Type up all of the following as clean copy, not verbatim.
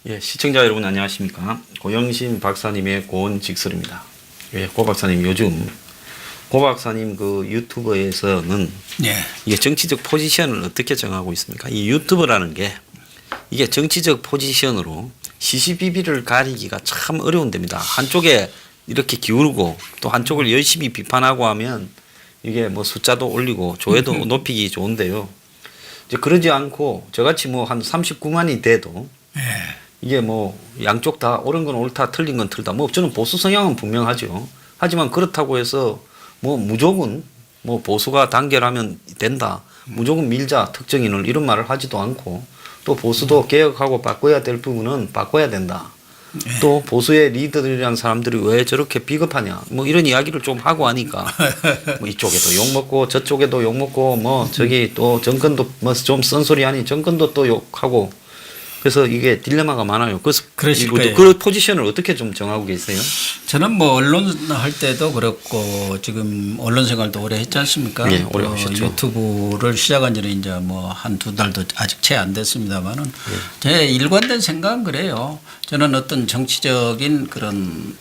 예, 시청자 여러분 안녕하십니까. 고영신 박사님의 고언직설입니다. 예, 고 박사님 요즘 고 박사님 그 유튜브에서는 이게 정치적 포지션을 어떻게 정하고 있습니까? 이 유튜브라는 게 이게 정치적 포지션으로 시시비비를 가리기가 참 어려운 데입니다. 한쪽에 이렇게 기울고 또 한쪽을 열심히 비판하고 하면 이게 뭐 숫자도 올리고 조회도 높이기 좋은데요. 이제 그러지 않고 저같이 뭐 한 39만이 돼도 이게 뭐 양쪽 다 옳은 건 옳다 틀린 건 틀다 뭐 저는 보수 성향은 분명하죠. 하지만 그렇다고 해서 뭐 무조건 뭐 보수가 단결하면 된다 무조건 밀자 특정인을 이런 말을 하지도 않고 또 보수도 개혁하고 바꿔야 될 부분은 바꿔야 된다. 또 보수의 리더들이라는 사람들이 왜 저렇게 비겁하냐 뭐 이런 이야기를 좀 하고 하니까 뭐 이쪽에도 욕먹고 저쪽에도 욕먹고 뭐 저기 또 정권도 뭐 좀 쓴소리 하니 정권도 또 욕하고 그래서 이게 딜레마가 많아요. 그래서 그 포지션을 어떻게 좀 정하고 계세요? 저는 뭐 언론 할 때도 그렇고 지금 언론 생활도 오래 했지 않습니까? 네, 오래 하셨죠. 유튜브를 시작한 지는 이제 뭐 한두 달도 아직 채 안 됐습니다만은 제 일관된 생각은 그래요. 저는 어떤 정치적인 그런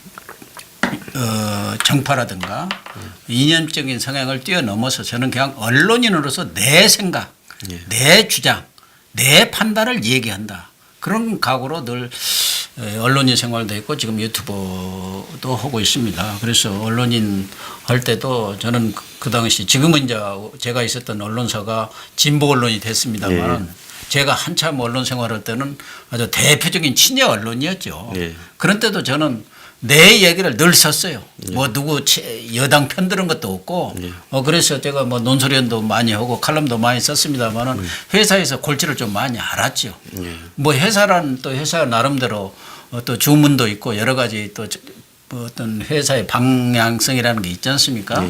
정파라든가 이념적인 성향을 뛰어넘어서 저는 그냥 언론인으로서 내 생각, 내 주장, 내 판단을 얘기한다. 그런 각오로 늘 언론인 생활도 했고 지금 유튜버도 하고 있습니다. 그래서 언론인 할 때도 저는 그 당시 지금은 이제 제가 있었던 언론사가 진보 언론이 됐습니다만 제가 한참 언론 생활할 때는 아주 대표적인 친여 언론이었죠. 그런 때도 저는 내 얘기를 늘 썼어요. 뭐 누구 여당 편드는 것도 없고 그래서 제가 뭐 논설위원도 많이 하고 칼럼도 많이 썼습니다만은 회사에서 골치를 좀 많이 알았죠. 뭐 회사란 또 회사 나름대로 또 주문도 있고 여러 가지 또 어떤 회사의 방향성이라는 게 있지 않습니까?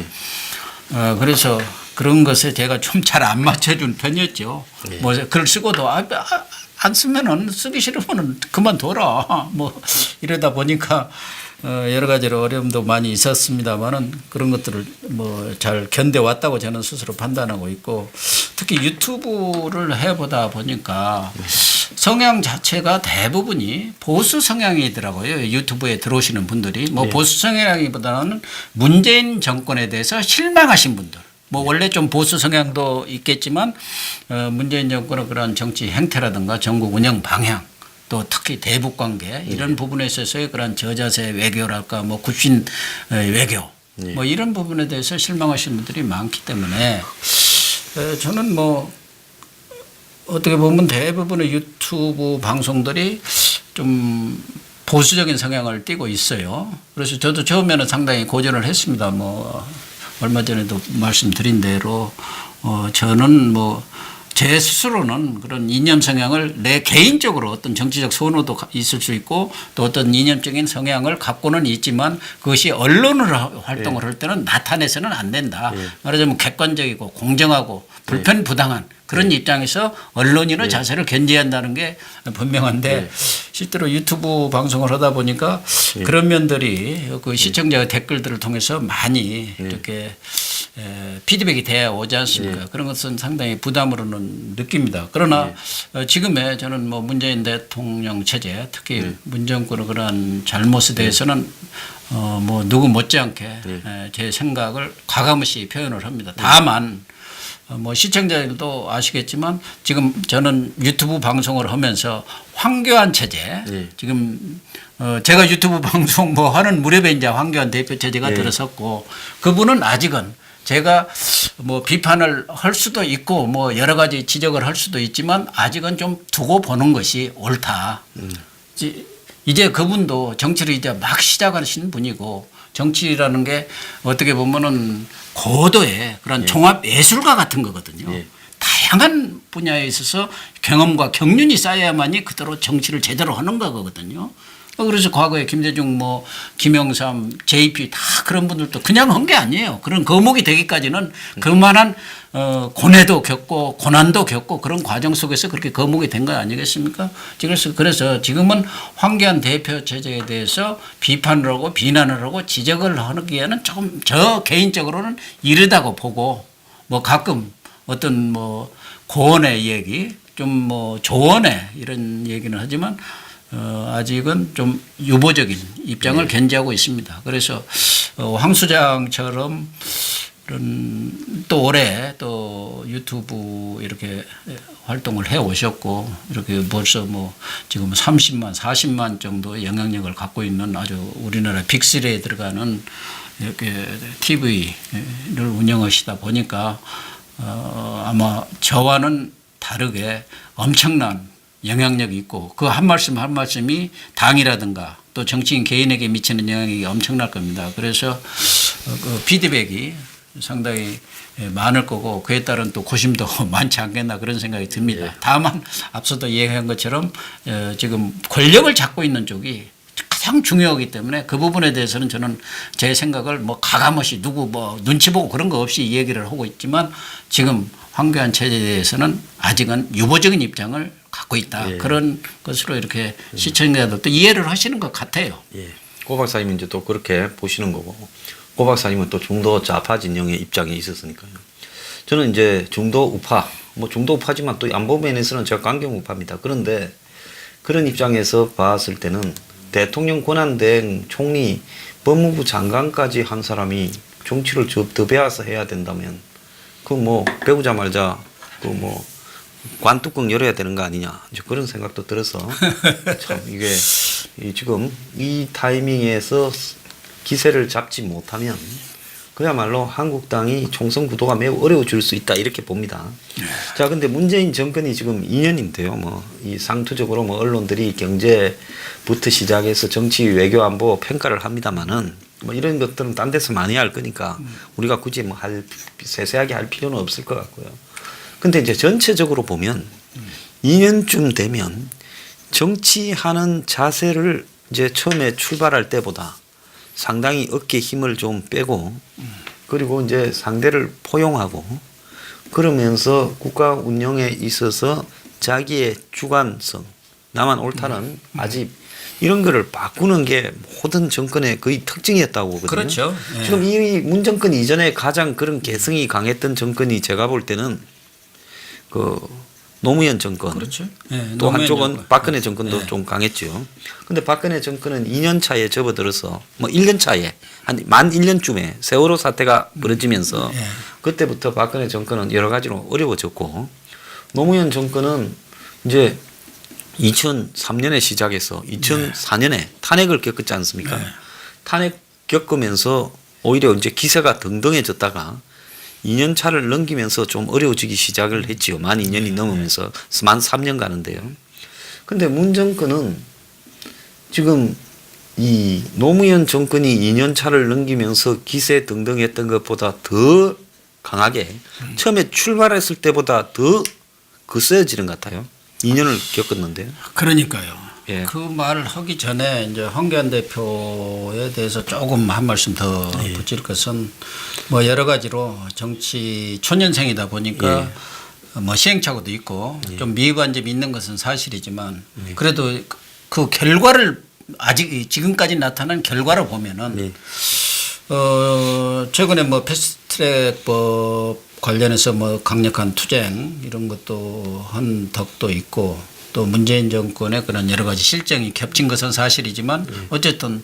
그래서 그런 것에 제가 좀 잘 안 맞춰준 편이었죠. 뭐 글 쓰고도 안 쓰면은 쓰기 싫으면은 그만둬라. 뭐 이러다 보니까 여러 가지로 어려움도 많이 있었습니다만은 그런 것들을 뭐 잘 견뎌왔다고 저는 스스로 판단하고 있고 특히 유튜브를 해보다 보니까 성향 자체가 대부분이 보수 성향이더라고요. 유튜브에 들어오시는 분들이 뭐 보수 성향이보다는 문재인 정권에 대해서 실망하신 분들. 뭐 원래 좀 보수 성향도 있겠지만 문재인 정권의 그런 정치 행태라든가 전국 운영 방향 또 특히 대북 관계 이런 부분에 있어서의 그런 저자세 외교랄까 뭐 굽신 외교 뭐 이런 부분에 대해서 실망하시는 분들이 많기 때문에 저는 뭐 어떻게 보면 대부분의 유튜브 방송들이 좀 보수적인 성향을 띠고 있어요. 그래서 저도 처음에는 상당히 고전을 했습니다. 뭐 얼마 전에도 말씀드린 대로 저는 뭐 제 스스로는 그런 이념 성향을 내 개인적으로 어떤 정치적 선호도 있을 수 있고 또 어떤 이념적인 성향을 갖고는 있지만 그것이 언론으로 활동을 할 때는 나타내서는 안 된다. 말하자면 객관적이고 공정하고 불편부당한 그런 입장에서 언론인의 자세를 견지해야 한다는 게 분명한데 실제로 유튜브 방송을 하다 보니까 그런 면들이 그 시청자의 댓글들을 통해서 많이 이렇게 피드백이 되어 오지 않습니까? 그런 것은 상당히 부담으로는 느낍니다. 그러나 지금의 저는 뭐 문재인 대통령 체제 특히 문정권의 그러한 잘못에 대해서는 뭐 누구 못지않게 제 생각을 과감히 표현을 합니다. 다만 뭐 시청자들도 아시겠지만 지금 저는 유튜브 방송을 하면서 황교안 체제 지금 제가 유튜브 방송 뭐 하는 무렵에 이제 황교안 대표 체제가 들어섰고 그분은 아직은 제가 뭐 비판을 할 수도 있고 뭐 여러 가지 지적을 할 수도 있지만 아직은 좀 두고 보는 것이 옳다. 이제 그분도 정치를 이제 막 시작하시는 분이고 정치라는 게 어떻게 보면은 고도의 그런 종합 예술가 같은 거거든요. 다양한 분야에 있어서 경험과 경륜이 쌓여야만이 그대로 정치를 제대로 하는 거거든요. 그래서 과거에 김대중 뭐 김영삼 JP 다 그런 분들도 그냥 한 게 아니에요. 그런 거목이 되기까지는 그만한 고뇌도 겪고 고난도 겪고 그런 과정 속에서 그렇게 거목이 된 거 아니겠습니까? 그래서 지금은 황교안 대표 체제에 대해서 비판을 하고 비난을 하고 지적을 하기에는 조금 저 개인적으로는 이르다고 보고 뭐 가끔 어떤 뭐 고언의 얘기 좀 뭐 조언의 이런 얘기는 하지만 아직은 좀 유보적인 입장을 견지하고 있습니다. 그래서 황 수장처럼 또 올해 또 유튜브 이렇게 활동을 해 오셨고 이렇게 벌써 뭐 지금 30만 40만 정도의 영향력을 갖고 있는 아주 우리나라 빅3에 들어가는 이렇게 TV를 운영하시다 보니까 아마 저와는 다르게 엄청난 영향력이 있고 그 한 말씀 한 말씀이 당이라든가 또 정치인 개인에게 미치는 영향이 엄청날 겁니다. 그래서 그 피드백이 상당히 많을 거고 그에 따른 또 고심도 많지 않겠나 그런 생각이 듭니다. 다만 앞서도 얘기한 것처럼 지금 권력을 잡고 있는 쪽이 가장 중요하기 때문에 그 부분에 대해서는 저는 제 생각을 뭐 가감없이 누구 뭐 눈치 보고 그런 거 없이 얘기를 하고 있지만 지금 황교안 체제에 대해서는 아직은 유보적인 입장을 갖고 있다. 예. 그런 것으로 이렇게 시청자들도 이해를 하시는 것 같아요. 예. 고 박사님은 이제 또 그렇게 보시는 거고, 고 박사님은 또 중도 좌파 진영의 입장에 있었으니까요. 저는 이제 중도 우파, 뭐 중도 우파지만 또 안보 면에서는 제가 강경 우파입니다. 그런데 그런 입장에서 봤을 때는 대통령 권한대행 총리, 법무부 장관까지 한 사람이 정치를 더 배워서 해야 된다면 그 뭐 배우자 말자 그 뭐 관뚜껑 열어야 되는 거 아니냐 이제 그런 생각도 들어서 참 이게 지금 이 타이밍에서 기세를 잡지 못하면 그야말로 한국당이 총선 구도가 매우 어려워질 수 있다 이렇게 봅니다. 자, 근데 문재인 정권이 지금 2년인데요. 뭐 이 상투적으로 뭐 언론들이 경제부터 시작해서 정치, 외교, 안보 평가를 합니다만은 뭐 이런 것들은 딴 데서 많이 할 거니까 우리가 굳이 뭐 세세하게 할 필요는 없을 것 같고요. 근데 이제 전체적으로 보면 2년쯤 되면 정치하는 자세를 이제 처음에 출발할 때보다 상당히 어깨에 힘을 좀 빼고 그리고 이제 상대를 포용하고 그러면서 국가 운영에 있어서 자기의 주관성, 나만 옳다는 아직 이런 거를 바꾸는 게 모든 정권의 거의 특징이었다고 보거든요. 그렇죠. 예. 지금 이 문 정권 이전에 가장 그런 개성이 강했던 정권이 제가 볼 때는 그 노무현 정권. 그렇죠. 예, 또 노무현 한쪽은 정권. 박근혜 정권도 예. 좀 강했죠. 근데 박근혜 정권은 2년 차에 접어들어서 뭐 1년 차에 만 1년쯤에 세월호 사태가 벌어지면서 예. 그때부터 박근혜 정권은 여러 가지로 어려워졌고 노무현 정권은 이제 2003년에 시작해서 2004년에 탄핵을 겪었지 않습니까? 네. 탄핵 겪으면서 오히려 이제 기세가 등등해졌다가 2년 차를 넘기면서 좀 어려워지기 시작을 했지요. 만 2년이 넘으면서 만 3년 가는데요. 근데 문 정권은 지금 이 노무현 정권이 2년 차를 넘기면서 기세 등등했던 것보다 더 강하게 처음에 출발했을 때보다 더 거세지는 것 같아요. 2년을 겪었는데요. 그러니까요. 예. 그 말을 하기 전에 이제 황교안 대표에 대해서 조금 한 말씀 더 붙일 것은 뭐 여러 가지로 정치 초년생이다 보니까 뭐 시행착오도 있고 좀 미흡한 점이 있는 것은 사실이지만 그래도 그 결과를 아직 지금까지 나타난 결과를 보면은 최근에 뭐 패스트트랙법 관련해서 뭐 강력한 투쟁 이런 것도 한 덕도 있고 또 문재인 정권의 그런 여러 가지 실정이 겹친 것은 사실이지만 어쨌든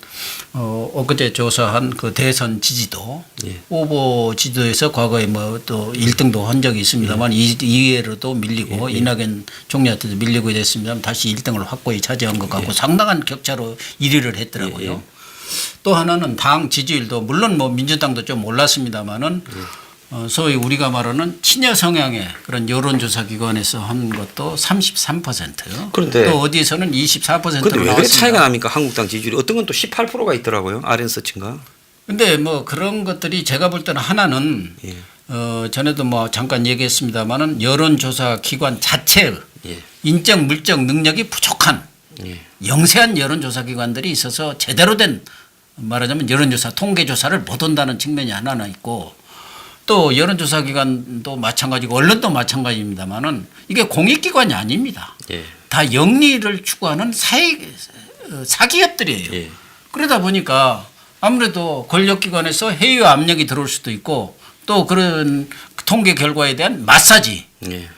엊그제 조사한 그 대선 지지도 후보 지지도에서 과거에 뭐 또 1등도 한 적이 있습니다만 2위로도 밀리고 이낙연 총리한테도 밀리고 됐습니다만 다시 1등을 확고히 차지한 것 같고 상당한 격차로 1위를 했더라고요. 또 하나는 당 지지율도 물론 뭐 민주당도 좀 올랐습니다만은 소위 우리가 말하는 친여 성향의 그런 여론조사 기관에서 한 것도 33%. 그런데 또 어디에서는 24%로 근데 왜 그래 나왔습니다. 차이가 납니까? 한국당 지지율이 어떤 건 또 18%가 있더라고요. RN서치인가? 근데 뭐 그런 것들이 제가 볼 때는 하나는 예. 전에도 뭐 잠깐 얘기했습니다만은 여론조사 기관 자체의 예. 인적 물적 능력이 부족한 예. 영세한 여론조사 기관들이 있어서 제대로 된 말하자면 여론조사 통계조사를 못 한다는 측면이 하나는 있고 또 여론조사 기관도 마찬가지고 언론도 마찬가지입니다만은 이게 공익기관이 아닙니다. 예. 다 영리를 추구하는 사기업들이에요. 예. 그러다 보니까 아무래도 권력기관에서 해외 압력이 들어올 수도 있고 또 그런 통계 결과에 대한 마사지 예.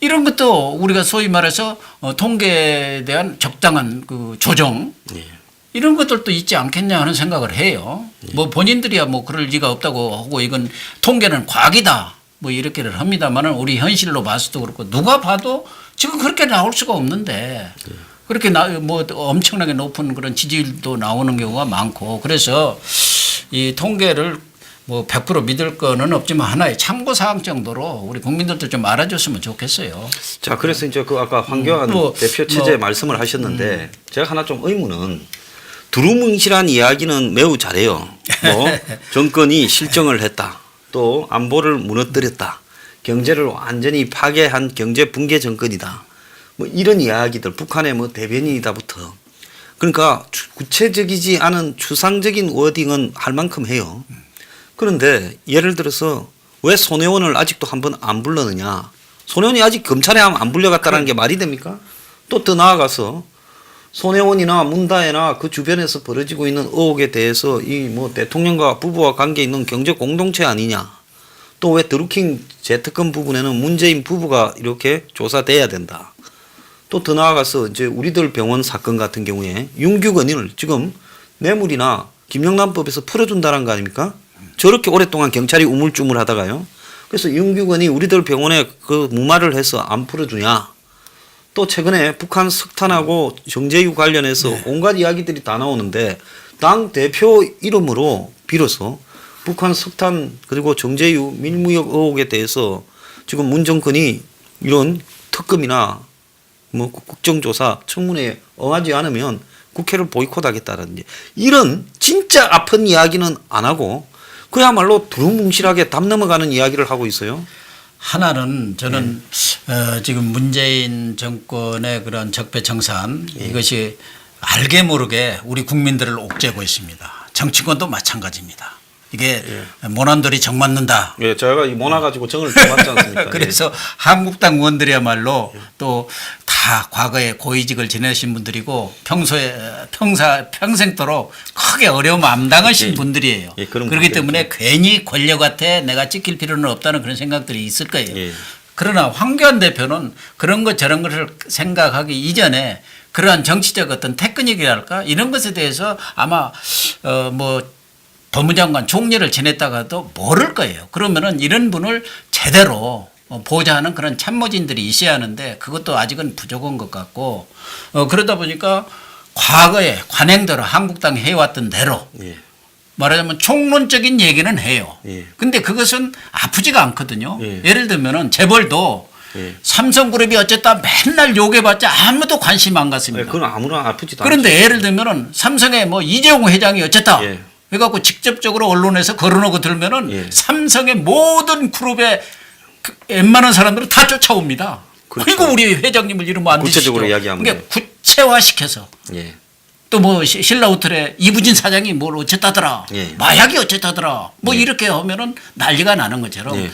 이런 것도 우리가 소위 말해서 통계에 대한 적당한 그 조정 예. 이런 것들도 있지 않겠냐 하는 생각을 해요. 뭐 본인들이야 뭐 그럴 리가 없다고 하고 이건 통계는 과학이다 뭐 이렇게를 합니다만은 우리 현실로 봐서도 그렇고 누가 봐도 지금 그렇게 나올 수가 없는데 그렇게 뭐 엄청나게 높은 그런 지지율도 나오는 경우가 많고 그래서 이 통계를 뭐 100% 믿을 거는 없지만 하나의 참고 사항 정도로 우리 국민들도 좀 알아줬으면 좋겠어요. 자, 그래서 이제 그 아까 황교안 대표 체제 말씀을 하셨는데 제가 하나 좀 의문은 두루뭉실한 이야기는 매우 잘해요. 뭐 정권이 실정을 했다. 또 안보를 무너뜨렸다. 경제를 완전히 파괴한 경제 붕괴 정권이다. 뭐 이런 이야기들 북한의 뭐 대변인이다부터 그러니까 구체적이지 않은 추상적인 워딩은 할 만큼 해요. 그런데 예를 들어서 왜 손혜원을 아직도 한 번 안 불렀느냐. 손혜원이 아직 검찰에 안 불려갔다는 게 말이 됩니까? 또 더 나아가서 손혜원이나 문다혜나 그 주변에서 벌어지고 있는 의혹에 대해서 이 뭐 대통령과 부부와 관계 있는 경제 공동체 아니냐. 또 왜 드루킹 재특검 부분에는 문재인 부부가 이렇게 조사돼야 된다. 또 더 나아가서 이제 우리들 병원 사건 같은 경우에 윤규건을 지금 뇌물이나 김영란법에서 풀어준다는 거 아닙니까? 저렇게 오랫동안 경찰이 우물쭈물 하다가요. 그래서 윤규건이 우리들 병원에 그 무마를 해서 안 풀어주냐. 또 최근에 북한 석탄하고 정제유 관련해서 온갖 이야기들이 다 나오는데 당 대표 이름으로 빌어서 북한 석탄 그리고 정제유 밀무역 의혹에 대해서 지금 문 정권이 이런 특검이나 뭐 국정조사 청문회에 응하지 않으면 국회를 보이콧하겠다는 이런 진짜 아픈 이야기는 안 하고 그야말로 두루뭉실하게 담 넘어가는 이야기를 하고 있어요. 하나는 저는 지금 문재인 정권의 그런 적폐청산 이것이 알게 모르게 우리 국민들을 옥죄고 있습니다. 정치권도 마찬가지입니다. 이게 모난돌이 정 맞는다. 예, 제가 이 모나 가지고 정을 잡았지 않습니까? 그래서 한국당 의원들이야말로 또 다 과거에 고위직을 지내신 분들이고 평생도록 크게 어려움 안 당하신 분들이에요. 그렇기 때문에 괜히 권력한테 내가 찍힐 필요는 없다는 그런 생각들이 있을 거예요. 그러나 황교안 대표는 그런 것 저런 것을 생각하기 이전에 그러한 정치적 어떤 테크닉이랄까 이런 것에 대해서 아마 뭐 법무장관 총리를 지냈다가도 모를 거예요. 그러면은 이런 분을 제대로 보좌하는 그런 참모진들이 있어야 하는데 그것도 아직은 부족한 것 같고 그러다 보니까 과거에 관행대로 한국당이 해왔던 대로 말하자면 총론적인 얘기는 해요. 근데 그것은 아프지가 않거든요. 예를 들면은 재벌도 삼성그룹이 어쨌다 맨날 욕해봤자 아무도 관심 안 갖습니다. 그건 아무나 아프지도 않죠. 그런데 예를 들면은 삼성의 뭐 이재용 회장이 어쨌다. 그래갖고 직접적으로 언론에서 걸어놓고 들면은 삼성의 모든 그룹의 웬만한 사람들은 다 쫓아옵니다. 그렇죠. 그리고 우리 회장님을 이러면 안 되시죠. 구체적으로 이야기하면 그러니까 구체화시켜서 또 뭐 신라호텔에 이부진 사장이 뭘 어쨌다더라. 마약이 어쨌다더라. 뭐 이렇게 하면은 난리가 나는 것처럼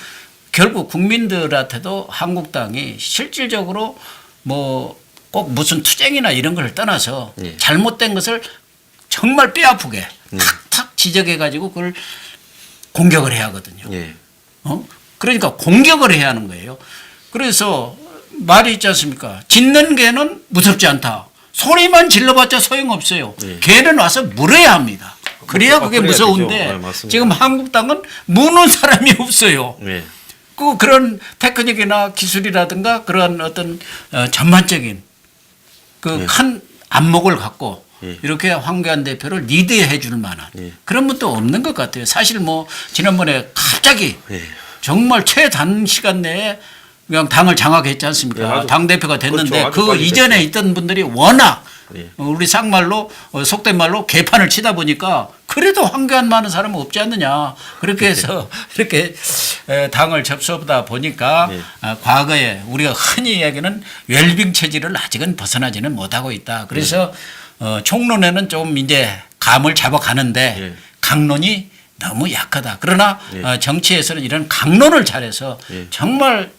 결국 국민들한테도 한국당이 실질적으로 뭐 꼭 무슨 투쟁이나 이런 걸 떠나서 잘못된 것을 정말 뼈아프게 탁탁 지적해가지고 그걸 공격을 해야 하거든요. 그러니까 공격을 해야 하는 거예요. 그래서 말이 있지 않습니까? 짖는 개는 무섭지 않다. 소리만 질러봤자 소용없어요. 개는 와서 물어야 합니다. 그래야 그게 무서운데 지금 한국당은 무는 사람이 없어요. 그런 테크닉이나 기술이라든가 그런 어떤 전반적인 그 큰 안목을 갖고 이렇게 황교안 대표를 리드해 줄 만한 그런 분도 없는 것 같아요. 사실 뭐 지난번에 갑자기 정말 최단시간 내에 그냥 당을 장악했지 않습니까? 당대표가 됐는데 그렇죠. 그 이전에 됐죠. 있던 분들이 워낙 우리 쌍말로 속된 말로 개판을 치다 보니까 그래도 황교안 많은 사람은 없지 않느냐. 그렇게 해서 이렇게 당을 접수하다 보니까 네. 과거에 우리가 흔히 이야기하는 웰빙 체질을 아직은 벗어나지는 못하고 있다. 그래서 총론에는 좀 이제 감을 잡아가는데 네. 강론이 너무 약하다. 그러나 네. 정치에서는 이런 강론을 잘해서 네. 정말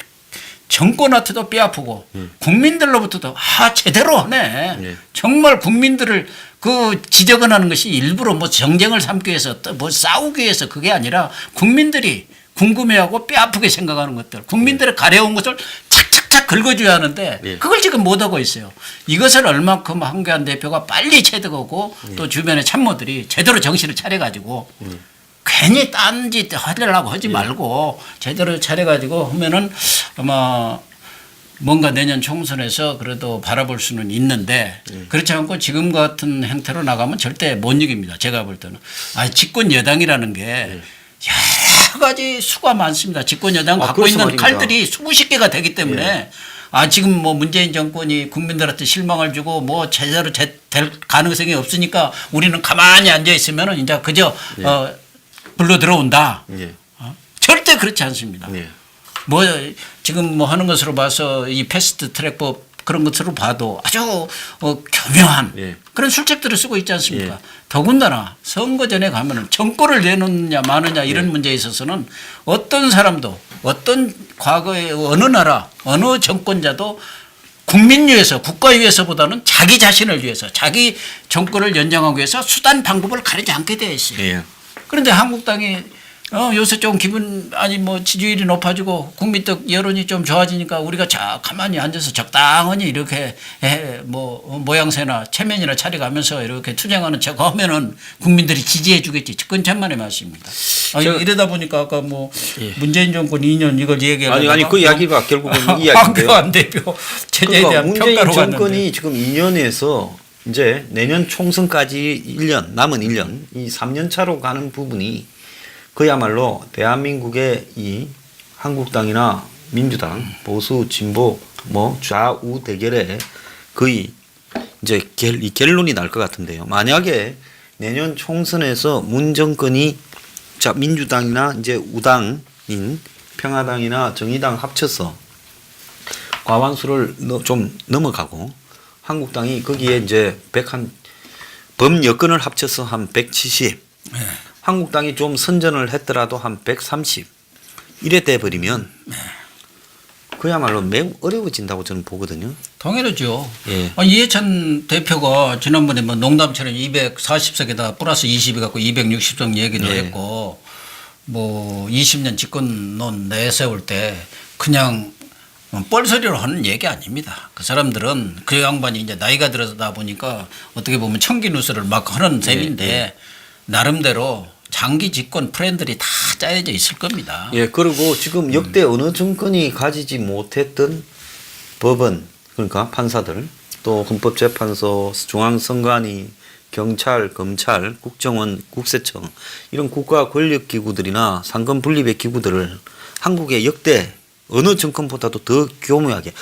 정권한테도 뼈아프고 국민들로부터도 제대로 하네. 네. 정말 국민들을 그 지적을 하는 것이 일부러 뭐 정쟁을 삼기 위해서 또 뭐 싸우기 위해서 그게 아니라 국민들이 궁금해하고 뼈아프게 생각하는 것들, 국민들의 가려운 것을 착착착 긁어줘야 하는데 네. 그걸 지금 못하고 있어요. 이것을 얼만큼 한교안 대표가 빨리 체득하고 또 주변의 참모들이 제대로 정신을 차려가지고 괜히 딴짓 하려고 하지 말고 제대로 차려가지고 하면은 아마 뭔가 내년 총선에서 그래도 바라볼 수는 있는데 그렇지 않고 지금 같은 행태로 나가면 절대 못 이깁니다. 제가 볼 때는. 집권 여당이라는 게 여러 가지 수가 많습니다. 집권 여당 갖고 그래서 있는 말입니다. 칼들이 수십 개가 되기 때문에 지금 뭐 문재인 정권이 국민들한테 실망을 주고 뭐 제대로 될 가능성이 없으니까 우리는 가만히 앉아 있으면은 이제 그저 불러 들어온다. 예. 절대 그렇지 않습니다. 예. 뭐 지금 뭐 하는 것으로 봐서 이 패스트 트랙법 그런 것으로 봐도 아주 교묘한 예. 그런 술책들을 쓰고 있지 않습니까? 예. 더군다나 선거 전에 가면은 정권을 내놓느냐 마느냐 이런 문제에 있어서는 어떤 사람도 어떤 과거의 어느 나라 어느 정권자도 국민 위해서 국가 위해서보다는 자기 자신을 위해서 자기 정권을 연장하기 위해서 수단 방법을 가리지 않게 되어 있어요. 예. 그런데 한국당이 요새 좀 뭐 지지율이 높아지고 국민적 여론이 좀 좋아지니까 우리가 가만히 앉아서 적당히 이렇게 뭐 모양새나 체면이나 차려가면서 이렇게 투쟁하는 척 하면은 국민들이 지지해 주겠지. 그건 천만의 말씀입니다. 이러다 보니까 아까 뭐 문재인 정권 2년 이걸 얘기하려다가 아니 그 이야기가 결국은 이 이야기인데요. 황교안 대표 체제에 그러니까 대한 문재인 평가로 갔는데. 정권이 지금 2년에서 이제 내년 총선까지 1년 남은 1년 이 3년 차로 가는 부분이 그야말로 대한민국의 이 한국당이나 민주당 보수 진보 뭐 좌우 대결에 거의 이제 이 결론이 날 것 같은데요. 만약에 내년 총선에서 문 정권이 민주당이나 이제 우당인 평화당이나 정의당 합쳐서 과반수를 좀 넘어가고 한국당이 거기에 이제 범여권을 합쳐서 한 170, 한국당이 좀 선전을 했더라도 한 130 이래 돼 버리면 그야말로 매우 어려워진다고 저는 보거든요. 당연하죠. 예. 이해찬 대표가 지난번에 뭐 농담처럼 240석에다 플러스 20이 갖고 260석 얘기도 했고 뭐 20년 집권론 내세울 때 그냥 뻘소리로 하는 얘기 아닙니다. 그 사람들은 그 양반이 이제 나이가 들어다 보니까 어떻게 보면 청기 누설을 막 하는 셈인데 나름대로 장기 집권 프렌들이 다 짜여져 있을 겁니다. 예, 그리고 지금 역대 어느 정권이 가지지 못했던 법원, 그러니까 판사들, 또 헌법재판소, 중앙선관위, 경찰, 검찰, 국정원, 국세청 이런 국가 권력기구들이나 상권 분립의 기구들을 한국의 역대 어느 정권보다도 더 교묘하게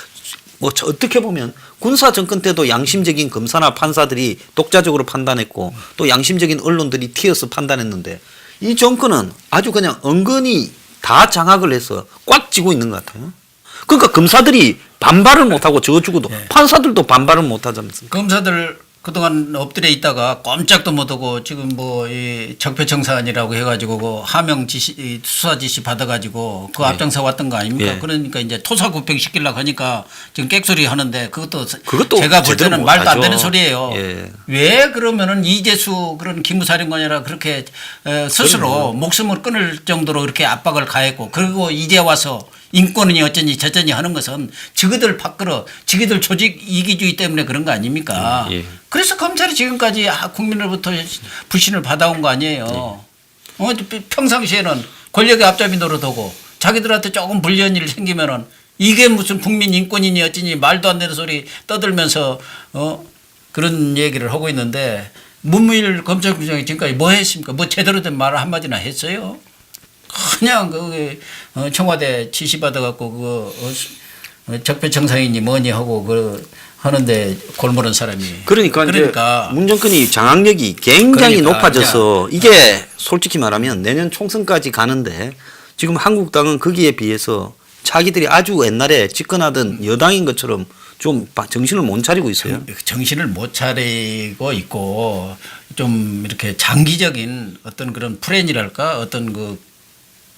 어떻게 보면 군사 정권 때도 양심적인 검사나 판사들이 독자적으로 판단했고 또 양심적인 언론들이 튀어서 판단했는데 이 정권은 아주 그냥 은근히 다 장악을 해서 꽉 쥐고 있는 것 같아요. 그러니까 검사들이 반발을 못하고 저주고도 판사들도 반발을 못하지 않습니까? 검사들 그동안 엎드려 있다가 꼼짝도 못하고 지금 뭐 이 적폐청산이라고 해가지고 그 하명 지시 수사 지시 받아가지고 그 앞장서 왔던 거 아닙니까? 그러니까 이제 토사구팽 시키려고 하니까 지금 객소리 하는데 그것도 제가 볼 때는 말도 안 되는 소리예요. 왜 그러면은 이재수 그런 기무사령관이라 그렇게 스스로 목숨을 끊을 정도로 그렇게 압박을 가했고 그리고 이제 와서 인권이 어쩌니 저쩌니 하는 것은 지그들 바꾸러 지그들 조직 이기주의 때문에 그런 거 아닙니까? 그래서 검찰이 지금까지 국민으로부터 불신을 받아온 거 아니에요. 평상시에는 권력의 앞잡이 노릇하고 자기들한테 조금 불리한 일 생기면은 이게 무슨 국민 인권이니 어쩌니 말도 안 되는 소리 떠들면서 그런 얘기를 하고 있는데 문무일 검찰국장이 지금까지 뭐 했습니까? 뭐 제대로 된 말을 한마디나 했어요? 그냥 청와대 지시 받아갖고 적폐청산이니 뭐니 하고 하는데 골몰은 사람이. 그러니까 이제 문 정권이 장악력이 굉장히 높아져서 이게 솔직히 말하면 내년 총선까지 가는데 지금 한국당은 거기에 비해서 자기들이 아주 옛날에 집권하던 여당인 것처럼 좀 정신을 못 차리고 있어요. 정신을 못 차리고 있고 좀 이렇게 장기적인 어떤 그런 플랜이랄까 어떤 그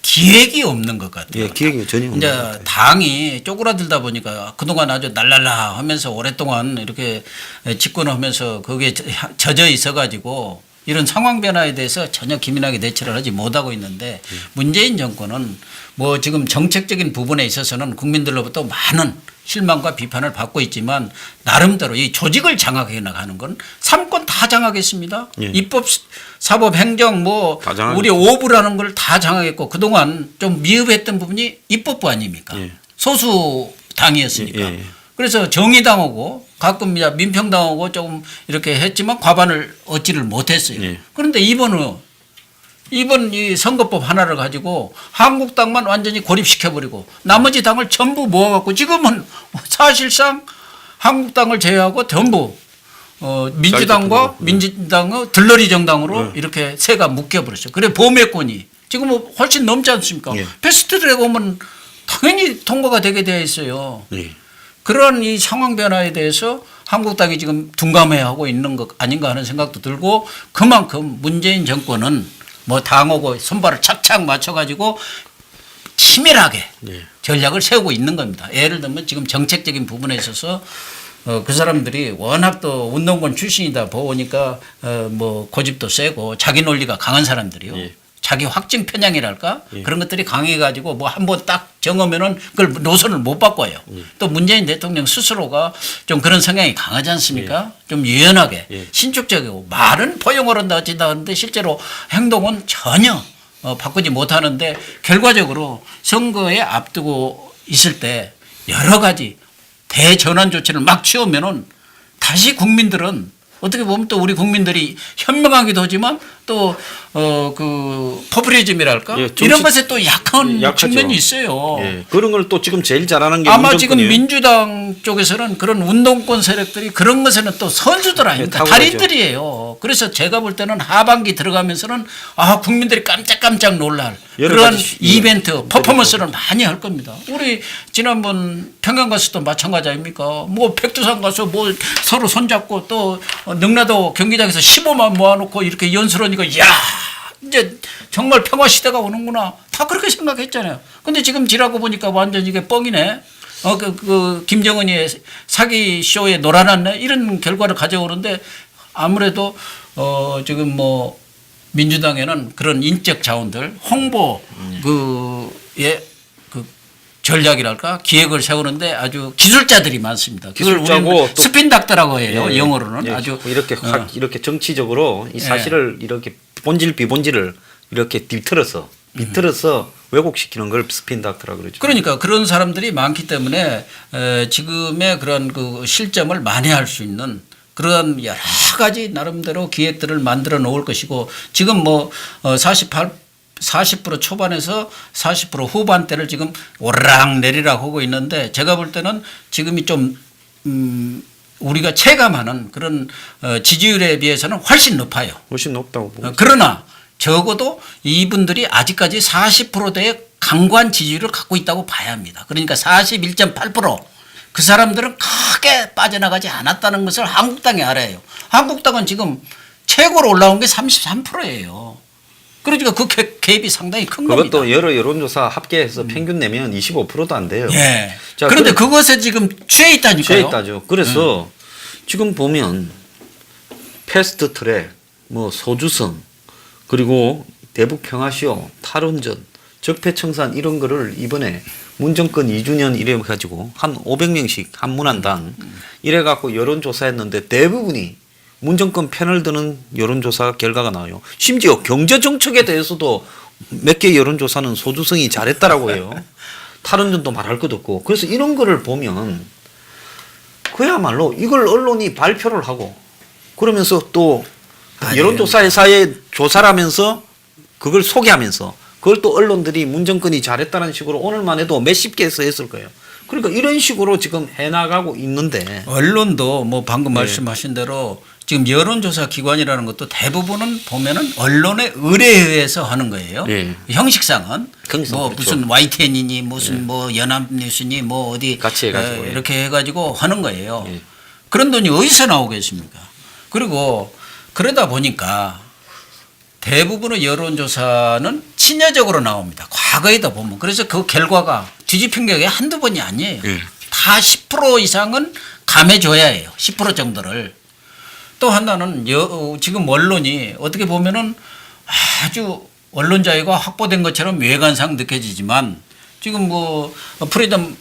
기획이 없는 것 같아요. 예, 기획이 전혀 없는 것 이제 같아요. 당이 쪼그라들다 보니까 그동안 아주 날랄라 하면서 오랫동안 이렇게 집권을 하면서 거기에 젖어 있어 가지고 이런 상황 변화에 대해서 전혀 기민하게 대처를 하지 못하고 있는데 문재인 정권은 뭐 지금 정책적인 부분에 있어서는 국민들로부터 많은 실망과 비판을 받고 있지만 나름대로 이 조직을 장악해 나가는 건 3권 다 장악했습니다. 예. 입법, 사법, 행정 뭐 다 장악했죠. 우리 5부라는 걸 다 장악했고 그동안 좀 미흡했던 부분이 입법부 아닙니까? 예. 소수 당이었으니까. 예, 예. 그래서 정의당하고 가끔 민평당하고 조금 이렇게 했지만 과반을 얻지를 못했어요. 예. 그런데 이번 이 선거법 하나를 가지고 한국당만 완전히 고립시켜버리고 나머지 당을 전부 모아갖고 지금은 사실상 한국당을 제외하고 전부 민주당과 민주당의 들러리 정당으로 이렇게 새가 묶여버렸어요. 그래 범회권이 지금 뭐 훨씬 넘지 않습니까? 예. 패스트트랙 오면 당연히 통과가 되게 되어 있어요. 예. 그런 이 상황 변화에 대해서 한국당이 지금 둔감해하고 있는 것 아닌가 하는 생각도 들고 그만큼 문재인 정권은 뭐 당하고 손발을 착착 맞춰가지고 치밀하게 예. 전략을 세우고 있는 겁니다. 예를 들면 지금 정책적인 부분에 있어서 그 사람들이 워낙 또 운동권 출신이다 보니까 뭐 고집도 세고 자기 논리가 강한 사람들이요. 예. 자기 확증 편향이랄까 예. 그런 것들이 강해가지고 뭐 한번 딱 정하면은 그걸 노선을 못 바꿔요. 또 문재인 대통령 스스로가 좀 그런 성향이 강하지 않습니까? 좀 유연하게 예. 신축적이고 말은 포용을 한다 어찌다 하는데 실제로 행동은 전혀 바꾸지 못하는데 결과적으로 선거에 앞두고 있을 때 여러 가지 대전환 조치를 막 취하면은 다시 국민들은 어떻게 보면 또 우리 국민들이 현명하기도 하지만 또 그 포퓰리즘이랄까 예, 이런 것에 또 약한 약하죠. 측면이 있어요. 예. 그런 걸 또 지금 제일 잘하는 게 아마 지금 문정권이에요. 민주당 쪽에서는 그런 운동권 세력들이 그런 것에는 또 선수들 아닙니까? 예, 달인들이에요. 그래서 제가 볼 때는 하반기 들어가면서는 국민들이 깜짝깜짝 놀랄 여러 그런 가지 이벤트, 퍼포먼스를 많이 할 겁니다. 우리 지난번 평양 가서도 마찬가지 아닙니까? 뭐 백두산 가서 뭐 서로 손잡고 또 능라도 경기장에서 15만 모아놓고 이렇게 연설하니까 야 이제 정말 평화 시대가 오는구나. 다 그렇게 생각했잖아요. 근데 지금 지라고 보니까 완전 이게 뻥이네. 김정은이 사기 쇼에 놀아났네. 이런 결과를 가져오는데 아무래도 지금 뭐 민주당에는 그런 인적 자원들 홍보 그 전략이랄까 기획을 세우는데 아주 기술자들이 많습니다. 그걸 기술자고 우리는 또 스핀 닥터라고 해요. 예, 영어로는 예. 아주 이렇게 이렇게 정치적으로 이 사실을 이렇게 본질 비본질을 이렇게 비틀어서 왜곡시키는 걸 스핀 닥터라 그러죠. 그러니까 그런 사람들이 많기 때문에 지금의 그런 그 실점을 만회할 수 있는 그런 여러 가지 나름대로 기획들을 만들어 놓을 것이고 지금 뭐 40% 초반에서 40% 후반대를 지금 오르락 내리락 하고 있는데 제가 볼 때는 지금이 좀 우리가 체감하는 그런 지지율에 비해서는 훨씬 높아요. 훨씬 높다고 보고. 그러나 적어도 이분들이 아직까지 40%대의 강고한 지지율을 갖고 있다고 봐야 합니다. 그러니까 41.8%. 그 사람들은 크게 빠져나가지 않았다는 것을 한국당이 알아요. 한국당은 지금 최고로 올라온 게 33%예요. 그러니까 그 갭이 상당히 큰 겁니다. 그것도 여러 여론조사 합계해서 평균 내면 25%도 안 돼요. 예. 자, 그런데 그것에 지금 취해 있다니까요. 취해 있다죠. 그래서 지금 보면 패스트 트랙, 뭐 소주성, 그리고 대북 평화시효, 탈원전, 적폐청산 이런 거를 이번에 문정권 2주년 이래 가지고 한 500명씩 한 문안당 이래 갖고 여론조사했는데 대부분이 문정권 편을 드는 여론조사 결과가 나와요. 심지어 경제정책에 대해서도 몇 개 여론조사는 소주성이 잘했다라고 해요. 탈원전도 말할 것도 없고. 그래서 이런 거를 보면 그야말로 이걸 언론이 발표를 하고 그러면서 또 여론조사 회사에 조사를 하면서 그걸 소개하면서 그걸 또 언론들이 문정권이 잘했다는 식으로 오늘만 해도 몇십 개에서 했을 거예요. 그러니까 이런 식으로 지금 해나가고 있는데 언론도 뭐 방금 말씀하신 대로 지금 여론조사 기관이라는 것도 대부분은 보면은 언론의 의뢰에 의해서 하는 거예요. 예. 형식상은 형식상 뭐 그렇죠. 무슨 YTN이니 무슨 뭐 연합뉴스니 뭐 어디 같이 해가지고, 예. 이렇게 해가지고 하는 거예요. 예. 그런 돈이 어디서 나오겠습니까? 그리고 그러다 보니까 대부분의 여론조사는 친여적으로 나옵니다. 과거에도 보면. 그래서 그 결과가 뒤집힌 게 한두 번이 아니에요. 예. 다 10% 이상은 감해줘야 해요. 10% 정도를. 또 하나는 지금 언론이 어떻게 보면은 아주 언론 자유가 확보된 것처럼 외관상 느껴지지만 지금 뭐 프리덤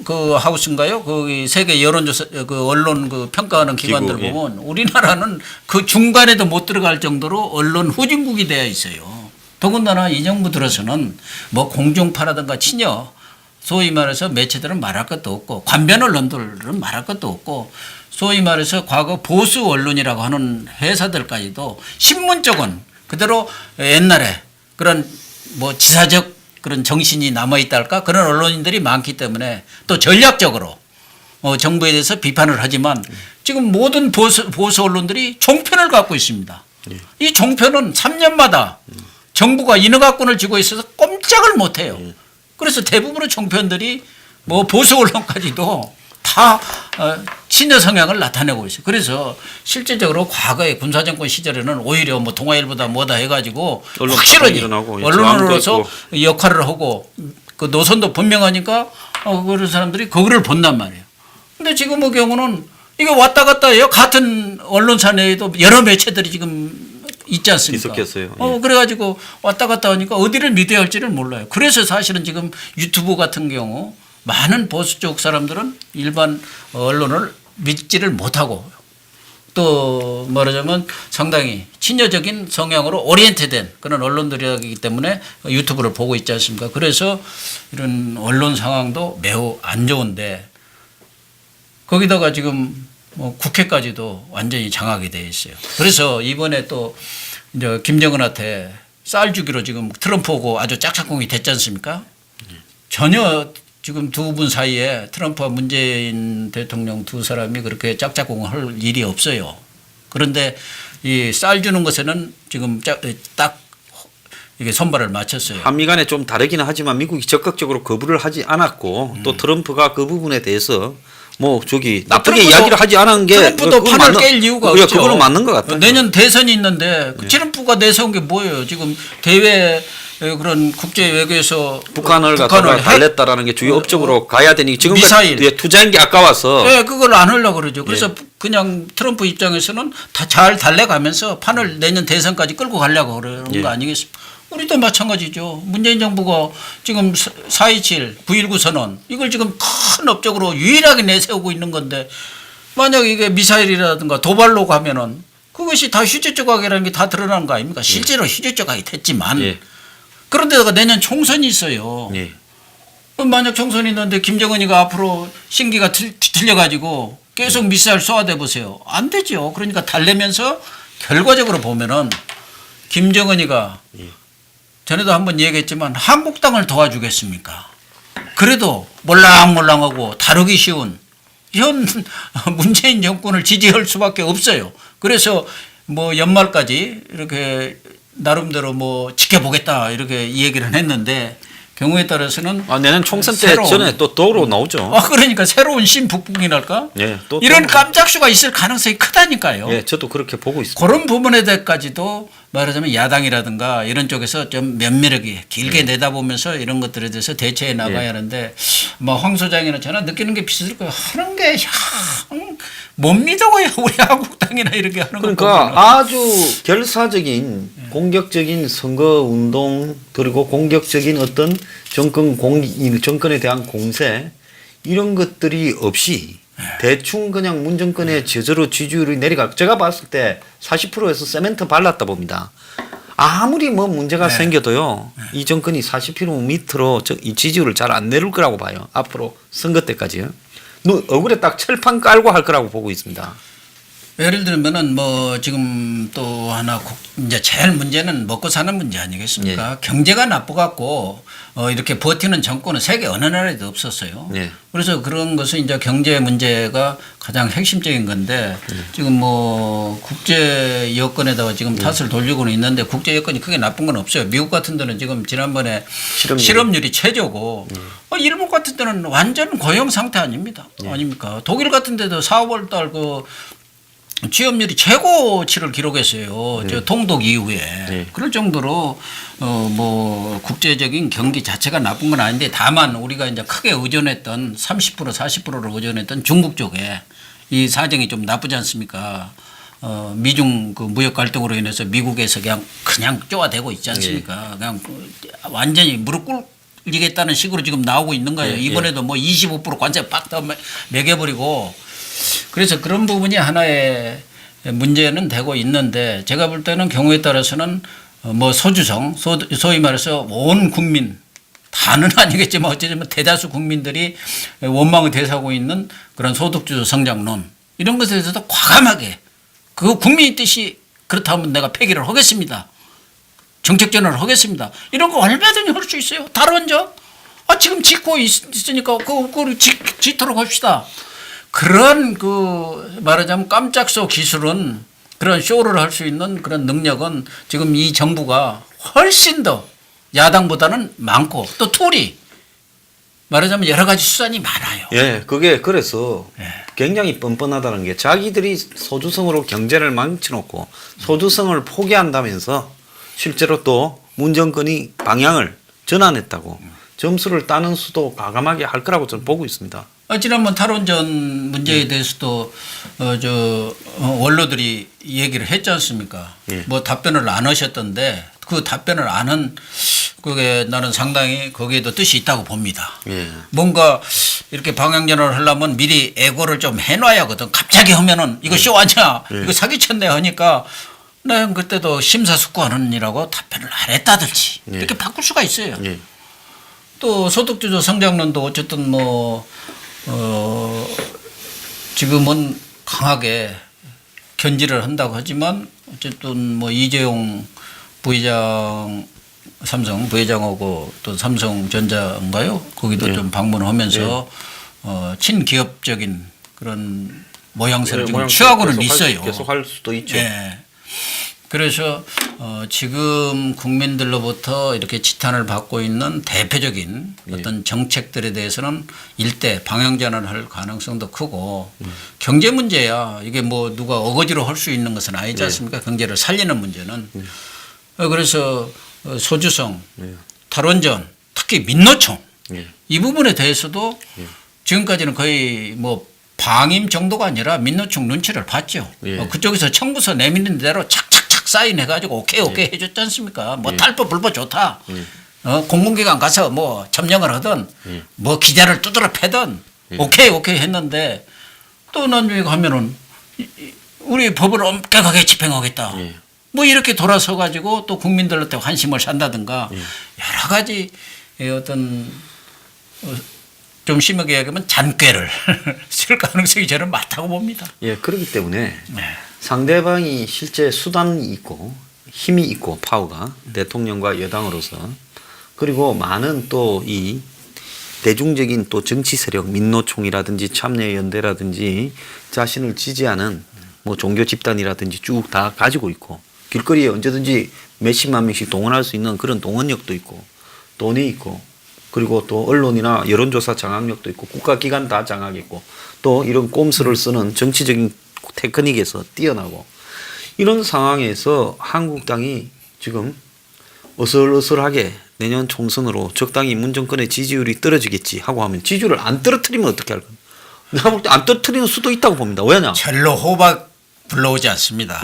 그 하우스인가요? 그 세계 여론조사 그 언론 그 평가하는 기관들 기구, 예. 보면 우리나라는 그 중간에도 못 들어갈 정도로 언론 후진국이 되어 있어요. 더군다나 이 정부 들어서는 뭐 공중파라든가 친여 소위 말해서 매체들은 말할 것도 없고 관변 언론들은 말할 것도 없고 소위 말해서 과거 보수 언론이라고 하는 회사들까지도 신문 쪽은 그대로 옛날에 그런 뭐 지사적 그런 정신이 남아있다 할까 그런 언론인들이 많기 때문에 또 전략적으로 정부에 대해서 비판을 하지만 지금 모든 보수 언론들이 종편을 갖고 있습니다. 이 종편은 3년마다 정부가 인허가권을 쥐고 있어서 꼼짝을 못해요. 그래서 대부분의 종편들이 뭐 보수 언론까지도 다 친여 성향을 나타내고 있어요. 그래서 실질적으로 과거에 군사정권 시절에는 오히려 뭐 동아일보다 뭐다 해가지고 언론 확실하게 일어나고, 예, 언론으로서 저항도 역할을 하고 그 노선도 분명하니까 그런 사람들이 그거를 본단 말이에요. 근데 지금의 경우는 이게 왔다 갔다 해요. 같은 언론사 내에도 여러 매체들이 지금 있지 않습니까? 있었겠어요. 예. 그래가지고 왔다 갔다 하니까 어디를 믿어야 할지를 몰라요. 그래서 사실은 지금 유튜브 같은 경우 많은 보수 쪽 사람들은 일반 언론을 믿지를 못하고 또 말하자면 상당히 친여적인 성향으로 오리엔테된 그런 언론들이기 때문에 유튜브를 보고 있지 않습니까? 그래서 이런 언론 상황도 매우 안 좋은데 거기다가 지금 뭐 국회까지도 완전히 장악이 돼 있어요. 그래서 이번에 또 이제 김정은한테 쌀 주기로 지금 트럼프하고 아주 짝짝꿍이 됐지 않습니까? 전혀 지금 두 분 사이에 트럼프와 문재인 대통령 두 사람이 그렇게 짝짝꿍을 할 일이 없어요. 그런데 이 쌀 주는 것에는 지금 딱 이게 손발을 맞췄어요. 한미 간에 좀 다르기는 하지만 미국이 적극적으로 거부를 하지 않았고 또 트럼프가 그 부분에 대해서 뭐 저기 나쁘게 이야기를 하지 않은 게 트럼프도 판을 깰 이유가 없죠. 그거는 맞는 것 같아요. 내년 대선이 있는데 트럼프가 내세운 게 뭐예요? 지금 대외 그런 국제 외교에서 북한을 갖다가 달랬다라는 게 주요 업적으로 가야 되니 지금 미사일 투자한 게 아까워서 네, 그걸 안 하려고 그러죠. 그래서 그냥 트럼프 입장에서는 다 잘 달래가면서 판을 내년 대선까지 끌고 가려고 그러는 거 아니겠습니까? 우리도 마찬가지죠. 문재인 정부가 지금 4.27, 9.19 선언 이걸 지금 큰 업적으로 유일하게 내세우고 있는 건데 만약 이게 미사일이라든가 도발로 가면은 그것이 다 휴전 조각이라는 게 다 드러난 거 아닙니까? 실제로 휴전 조각이 됐지만 그런데다가 내년 총선이 있어요. 만약 총선이 있는데 김정은이가 앞으로 신기가 틀려가지고 계속 미사일 쏘아대 보세요. 안 되죠. 그러니까 달래면서 결과적으로 보면은 김정은이가 전에도 한번 얘기했지만 한국당을 도와주겠습니까? 그래도 몰랑몰랑하고 다루기 쉬운 현 문재인 정권을 지지할 수밖에 없어요. 그래서 뭐 연말까지 이렇게 나름대로 뭐 지켜보겠다 이렇게 얘기를 했는데 경우에 따라서는 내년 총선 때 전에 또 도로 나오죠. 그러니까 새로운 신북북이랄까? 또 이런 깜짝수가 있을 가능성이 크다니까요. 저도 그렇게 보고 있습니다. 그런 부분에 대해서까지도 말하자면 야당이라든가 이런 쪽에서 좀 면밀하게 길게 내다보면서 이런 것들에 대해서 대처해 나가야 하는데 뭐 황 소장이나 저나 느끼는 게 비슷할 거예요. 하는 게 못 믿어요. 우리 한국당이나 이렇게 하는 거. 그러니까 아주 결사적인 공격적인 선거 운동 그리고 공격적인 어떤 정권에 대한 공세 이런 것들이 없이 대충 그냥 문정권의 저절로 지지율이 내려가. 제가 봤을 때 40%에서 세멘트 발랐다 봅니다. 아무리 뭐 문제가 생겨도요. 이 정권이 40% 밑으로 이 지지율을 잘 안 내릴 거라고 봐요. 앞으로 선거 때까지요. 얼굴에 딱 철판 깔고 할 거라고 보고 있습니다. 예를 들면은 뭐 지금 또 하나 이제 제일 문제는 먹고 사는 문제 아니겠습니까? 경제가 나쁘갖고 이렇게 버티는 정권은 세계 어느 나라에도 없었어요. 그래서 그런 것은 이제 경제 문제가 가장 핵심적인 건데 지금 뭐 국제 여건에다가 지금 탓을 돌리고는 있는데 국제 여건이 크게 나쁜 건 없어요. 미국 같은 데는 지금 지난번에 실업률이 최저고 일본 같은 데는 완전 고용 상태 아닙니다. 아닙니까? 독일 같은 데도 4, 5월 달 그 취업률이 최고치를 기록했어요. 저 통독 이후에. 그럴 정도로 뭐 국제적인 경기 자체가 나쁜 건 아닌데 다만 우리가 이제 크게 의존했던 30% 40%를 의존했던 중국 쪽에 이 사정이 좀 나쁘지 않습니까? 미중 그 무역 갈등으로 인해서 미국에서 그냥 쪼아대고 있지 않습니까? 그냥 완전히 무릎 꿇리겠다는 식으로 지금 나오고 있는 거예요. 이번에도 뭐 25% 관세 빡 더 매겨버리고 그래서 그런 부분이 하나의 문제는 되고 있는데 제가 볼 때는 경우에 따라서는 뭐 소주성 소위 말해서 온 국민 다는 아니겠지만 어쨌든 대다수 국민들이 원망을 대사하고 있는 그런 소득주도 성장론 이런 것에 대해서도 과감하게 그 국민의 뜻이 그렇다면 내가 폐기를 하겠습니다. 정책 전환을 하겠습니다. 이런 거 얼마든지 할 수 있어요. 다른 점 지금 짓고 있으니까 그걸 짓도록 합시다. 그런 그 말하자면 깜짝쇼 기술은 그런 쇼를 할 수 있는 그런 능력은 지금 이 정부가 훨씬 더 야당보다는 많고 또 툴이 말하자면 여러 가지 수단이 많아요. 예, 그게 그래서 굉장히 뻔뻔하다는 게 자기들이 소주성으로 경제를 망쳐놓고 소주성을 포기한다면서 실제로 또 문 정권이 방향을 전환했다고 점수를 따는 수도 과감하게 할 거라고 저는 보고 있습니다. 지난번 탈원전 문제에 대해서도 원로들이 얘기를 했지 않습니까? 뭐 답변을 안 하셨던데 그 답변을 안 한 그게 나는 상당히 거기에도 뜻이 있다고 봅니다. 뭔가 이렇게 방향전환을 하려면 미리 애고를 좀 해놔야 하거든. 갑자기 하면은 이거 쇼 아니야? 이거 사기쳤네 하니까 난 그때도 심사숙고하느니라고 답변을 안 했다든지 이렇게 바꿀 수가 있어요. 또 소득주도 성장론도 어쨌든 뭐 지금은 강하게 견지를 한다고 하지만 어쨌든 뭐 이재용 부회장 삼성 부회장하고 또 삼성전자인가요? 거기도 좀 방문하면서 친기업적인 그런 모양새를 좀 취하고는 있어요. 계속 할 수도 있죠. 그래서 지금 국민들로부터 이렇게 지탄을 받고 있는 대표적인 어떤 정책들에 대해서는 일대 방향전환을 할 가능성도 크고 경제 문제야 이게 뭐 누가 어거지로 할 수 있는 것은 아니지 않습니까? 경제를 살리는 문제는. 그래서 소주성, 탈원전, 특히 민노총 이 부분에 대해서도 지금까지는 거의 뭐 방임 정도가 아니라 민노총 눈치를 봤죠. 그쪽에서 청구서 내미는 대로 착착착 사인해가지고 오케이 해줬지 않습니까? 뭐 탈법 불법 좋다. 공공기관 가서 뭐 점령을 하든 뭐 기자를 두드러 패든 오케이 했는데 또 나중에 가면은 우리 법을 엄격하게 집행하겠다. 뭐 이렇게 돌아서 가지고 또 국민들한테 환심을 산다든가 여러 가지 어떤 좀 심하게 얘기하면 잔꾀를 쓸 가능성이 저는 많다고 봅니다. 그렇기 때문에 상대방이 실제 수단이 있고 힘이 있고 파워가 대통령과 여당으로서 그리고 많은 또 이 대중적인 또 정치 세력 민노총이라든지 참여연대라든지 자신을 지지하는 뭐 종교 집단이라든지 쭉 다 가지고 있고 길거리에 언제든지 몇십만 명씩 동원할 수 있는 그런 동원력도 있고 돈이 있고 그리고 또 언론이나 여론조사 장악력도 있고 국가기관 다 장악했고 또 이런 꼼수를 쓰는 정치적인 테크닉에서 뛰어나고 이런 상황에서 한국당이 지금 어슬어슬하게 내년 총선으로 적당히 문 정권의 지지율이 떨어지겠지 하고 하면 지지율을 안 떨어뜨리면 어떻게 할까? 내가 볼 때 안 떨어뜨리는 수도 있다고 봅니다. 왜냐? 별로 호박 불러오지 않습니다.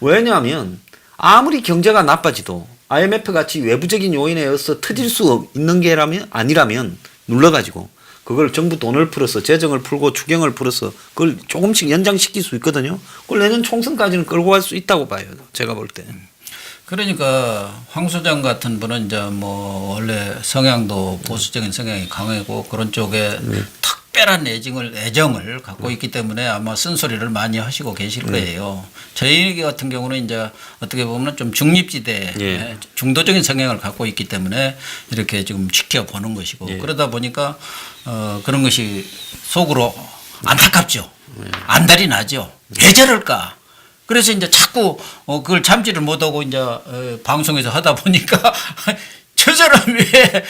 왜냐하면 아무리 경제가 나빠지도 IMF 같이 외부적인 요인에 의해서 터질 수 있는 게 아니라면 눌러가지고 그걸 정부 돈을 풀어서 재정을 풀고 추경을 풀어서 그걸 조금씩 연장시킬 수 있거든요. 그걸 내년 총선까지는 끌고 갈 수 있다고 봐요. 제가 볼 때. 그러니까 황 소장 같은 분은 이제 뭐 원래 성향도 보수적인 성향이 강하고 그런 쪽에 탁 특별한 애정을 갖고 있기 때문에 아마 쓴소리를 많이 하시고 계실 거예요. 저희 같은 경우는 이제 어떻게 보면 좀 중립지대 예. 중도적인 성향을 갖고 있기 때문에 이렇게 지금 지켜보는 것이고 예. 그러다 보니까 그런 것이 속으로 안타깝죠. 안달이 나죠. 왜 저럴까? 그래서 이제 자꾸 그걸 참지를 못하고 이제 방송에서 하다 보니까 저 사람이 왜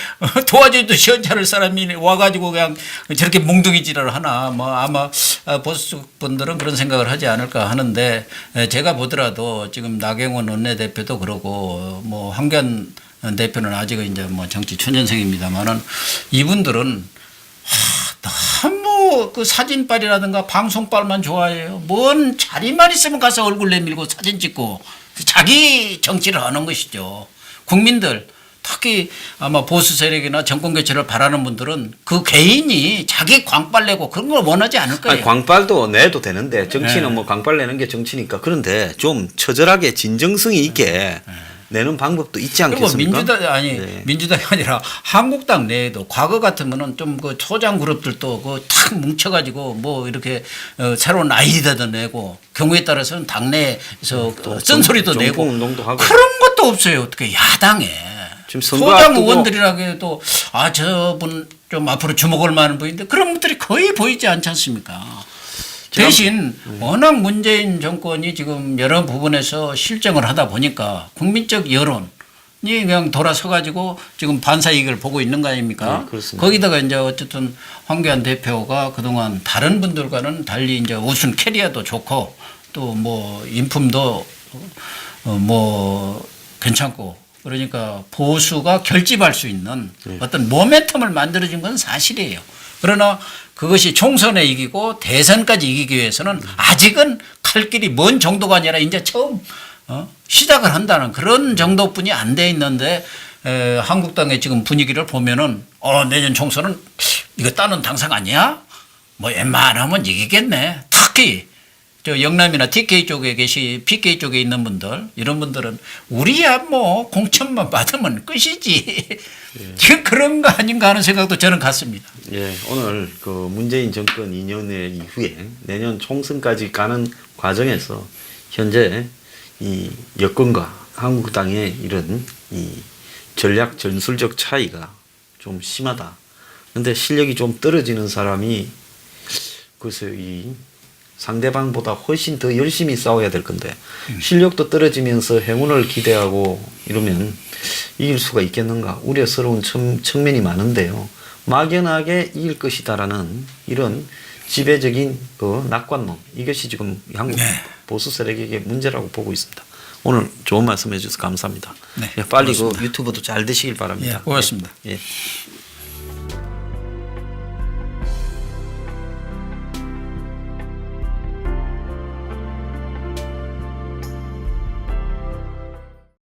도와줘도 시원찮을 사람이 와가지고 그냥 저렇게 몽둥이질을 하나 뭐 아마 보수 분들은 그런 생각을 하지 않을까 하는데 제가 보더라도 지금 나경원 원내대표도 그러고 뭐 황교안 대표는 아직은 이제 뭐 정치 초년생입니다만은 이분들은 너무 그 사진빨이라든가 방송빨만 좋아해요. 뭔 자리만 있으면 가서 얼굴 내밀고 사진 찍고 자기 정치를 하는 것이죠. 국민들 특히 아마 보수 세력이나 정권 교체를 바라는 분들은 그 개인이 자기 광빨 내고 그런 걸 원하지 않을 거예요. 아니, 광빨도 내도 되는데 정치는 뭐 광빨 내는 게 정치니까 그런데 좀 처절하게 진정성이 있게 내는 방법도 있지 그리고 않겠습니까? 민주당이 아니라 한국당 내에도 과거 같으면은 좀 그 초장 그룹들도 그 탁 뭉쳐가지고 뭐 이렇게 새로운 아이디어도 내고 경우에 따라서는 당내에서 쓴소리도 내고 운동도 하고 그런 것도 없어요. 어떻게 야당에 지금 선거 소장 앞두고 의원들이라고 해도 저분 좀 앞으로 주목할 만한 분인데 그런 분들이 거의 보이지 않지 않습니까? 대신 워낙 문재인 정권이 지금 여러 부분에서 실정을 하다 보니까 국민적 여론이 그냥 돌아서 가지고 지금 반사 이익을 보고 있는 거 아닙니까? 네, 그렇습니다. 거기다가 이제 어쨌든 황교안 대표가 그동안 다른 분들과는 달리 이제 우선 캐리어도 좋고 또 뭐 인품도 뭐 괜찮고 그러니까 보수가 결집할 수 있는 어떤 모멘텀을 만들어준 건 사실이에요. 그러나 그것이 총선에 이기고 대선까지 이기기 위해서는 아직은 갈 길이 먼 정도가 아니라 이제 처음 시작을 한다는 그런 정도뿐이 안 돼 있는데 한국당의 지금 분위기를 보면은 내년 총선은 이거 따는 당상 아니야? 뭐 웬만하면 이기겠네. 특히 저 영남이나 PK 쪽에 있는 분들 이런 분들은 우리야 뭐 공천만 받으면 끝이지. 지금 그런 거 아닌가 하는 생각도 저는 갖습니다. 예, 오늘 그 문재인 정권 2년의 이후에 내년 총선까지 가는 과정에서 현재 이 여권과 한국당의 이런 이 전략 전술적 차이가 좀 심하다. 근데 실력이 좀 떨어지는 사람이 그래서 이 상대방보다 훨씬 더 열심히 싸워야 될 건데 실력도 떨어지면서 행운을 기대하고 이러면 이길 수가 있겠는가 우려스러운 측면이 많은데요. 막연하게 이길 것이다라는 이런 지배적인 그 낙관론 이것이 지금 한국 보수 세력에게 문제라고 보고 있습니다. 오늘 좋은 말씀 해주셔서 감사합니다. 네, 빨리 고맙습니다. 그 유튜브도 잘 되시길 바랍니다. 고맙습니다. 예.